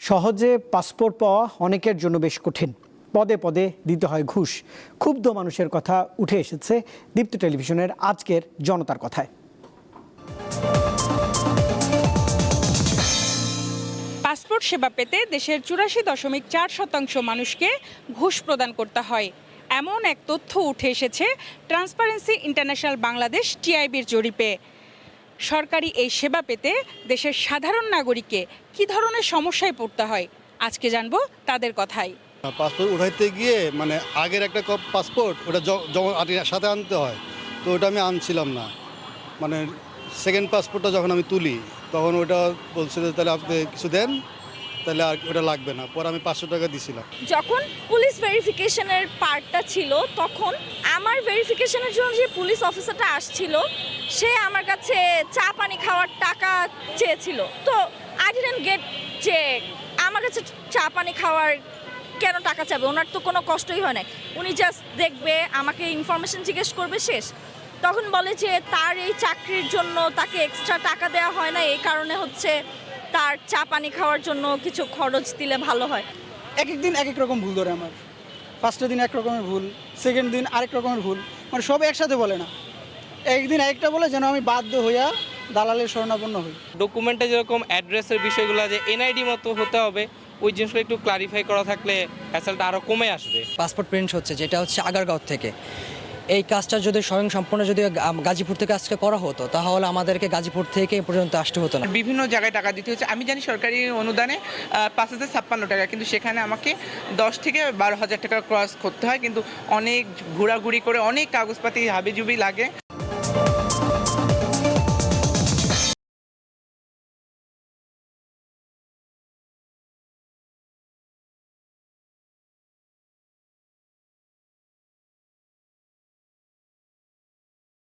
সহজে পাসপোর্ট পাওয়া অনেকের জন্য বেশ কঠিন। পদে পদে দিতে হয় ঘুষ। ক্ষুব্ধ মানুষের কথা উঠে এসেছে দীপ্ত টেলিভিশনের আজকের জনতার কথায়। পাসপোর্ট সেবা পেতে দেশের ৮৪.৪% মানুষকে ঘুষ প্রদান করতে হয়, এমন এক তথ্য উঠে এসেছে ট্রান্সপারেন্সি ইন্টারন্যাশনাল বাংলাদেশ টিআইবির জরিপে। সরকারি এই সেবা পেতে দেশের সাধারণ নাগরিককে কী ধরনের সমস্যায় পড়তে হয়, আজকে জানবো তাদের কথাই। পাসপোর্ট উঠাইতে গিয়ে আগের একটা পাসপোর্ট ওটা সাথে আনতে হয়, তো ওটা আমি আনছিলাম না। সেকেন্ড পাসপোর্টটা যখন আমি তুলি তখন ওটা বলছে যে তাহলে আপনি কিছু দেন, তাহলে আর ওটা লাগবে না। পরে আমি 500 টাকা দিছিলাম। যখন পুলিশ ভেরিফিকেশনের পার্টটা ছিল তখন আমার ভেরিফিকেশনের জন্য যে পুলিশ অফিসারটা আসছিল সে আমার কাছে চা পানি খাওয়ার টাকা চেয়েছিল। তো আই ডিডন্ট গেট যে আমার কাছে চা পানি খাওয়ার কেন টাকা চাবে, ওনার তো কোনো কষ্টই হয় না। উনি জাস্ট দেখবে, আমাকে ইনফরমেশন জিজ্ঞেস করবে, শেষ। তখন বলে যে তার এই চাকরির জন্য তাকে এক্সট্রা টাকা দেওয়া হয় না, এই কারণে তার চা পানি খাওয়ার জন্য কিছু খরচ দিলে ভালো হয়। এক এক দিন এক এক রকম ভুল ধরে আমার। ফার্স্টের দিন এক রকমের ভুল, সেকেন্ড দিন আরেক রকমের ভুল, সব একসাথে বলে না। একদিন একটা বলে যেন আমি বাধ্য হইয়া দালালের শরণাপন্ন হই। ডকুমেন্টে যেরকম অ্যাড্রেসের বিষয়গুলো যে এনআইডি মতো হতে হবে, ওই জিনিসগুলো একটু ক্লারিফাই করা থাকলে হ্যাসেলটা আরও কমে আসবে। পাসপোর্ট প্রিন্ট হচ্ছে, যেটা হচ্ছে আগারগাঁও থেকে। এই কাজটা যদি স্বয়ংসম্পূর্ণ যদি গাজীপুর থেকে আজকে করা হতো, তাহলে আমাদেরকে গাজীপুর থেকে এ পর্যন্ত আসতে হতো না। বিভিন্ন জায়গায় টাকা দিতে হচ্ছে। আমি জানি সরকারি অনুদানে ৫,০৫৬ টাকা, কিন্তু সেখানে আমাকে ১০ থেকে ১২,০০০ টাকা ক্রস করতে হয়, কিন্তু অনেক ঘোরাঘুরি করে অনেক কাগজপাতি হাবিজুবি লাগে।